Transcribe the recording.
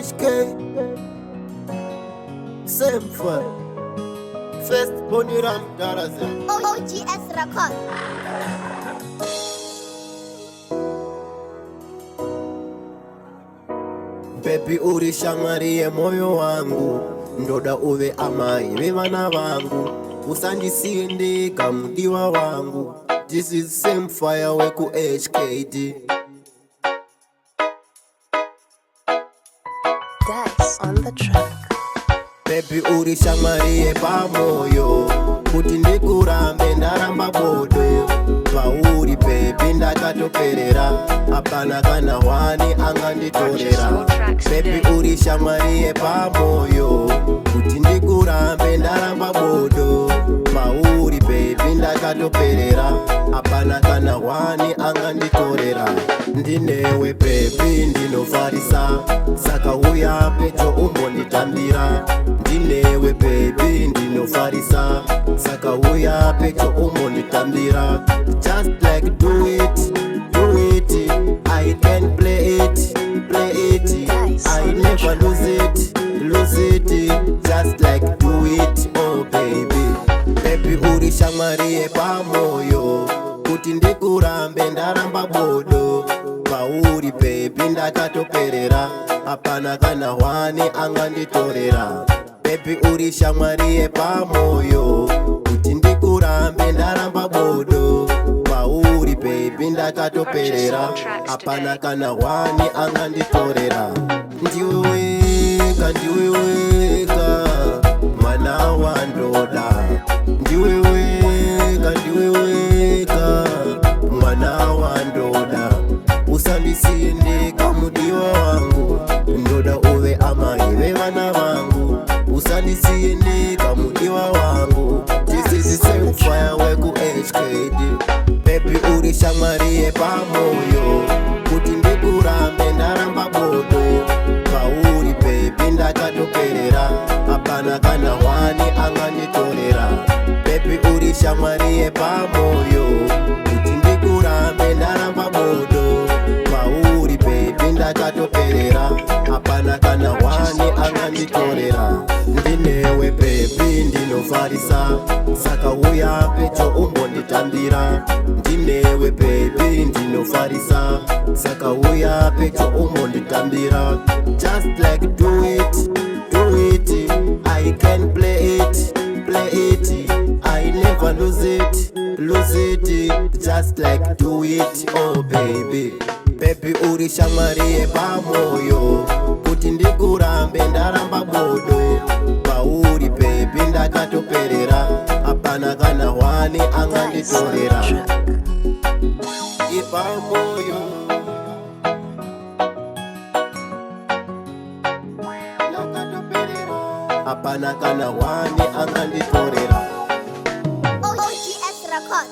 HK Semu First Boniram Darazim OGS record. Baby ulishangarie moyo wangu, ndoda uwe amai vevana vangu, usandisindika mudiwa wangu. This is Semu fire weku HKD. That's on the track. Baby ulishangarie pamoyo, kuti ndikurambe ndaramba bodo. Pauri baby ndakatoperera, apana kana wani anganditorera. Baby ulishangarie pamoyo, kuti ndikurambe ndaramba bodo. Pauri baby ndakatoperera, apana kana wani anganditorera. Ndinewe baby ndinofarisa, saka uya pecho umbonditambira. Ndinewe baby ndinofarisa, saka uya pecho umbonditambira. Just like do it, I can play it. I never lose it, just like do it, oh baby. Baby ulishangarie pamoyo, kuti ndikurambe ndaramba bodo. Pauri baby ndakatoperera, apana kana wani anganditorera. Baby ulishangarie pamoyo, kuti ndikurambe ndaramba bodo. Pauri baby ndakatoperera, apana kana wani anganditorera. Ndiwe weka, mwana wa ndoda. Ndiwe weka, mwana wa ndoda. Usandisindika mudiwa wangu, ndoda uwe amai vevana vangu. Usandisindika mudiwa wangu. This is Semu fire weku HKD. Baby ulishangarie pamoyo, kuti ndikurambe ndaramba bodo. Pauri baby ndakatoperera, apana kana wani anganditorera. Baby ulishangarie pamoyo, kuti ndikurambe ndaramba bodo. Pauri baby ndakatoperera, apana kana wani anganditorera. Ndinewe baby ndinofarisa, saka uya pecho umbonditambira. Ndinewe baby ndinofarisa, saka uya pecho umbonditambira. Just like do it, I can play it. I never lose it, just like do it, oh baby. Baby ulishangarie pamoyo, kuti ndikurambe ndaramba bodo. Pauri baby ndakatoperera, apana kana wani anganditorera. Ipamoyo ndakatoperera, apana kana wani anganditorera. OGS record.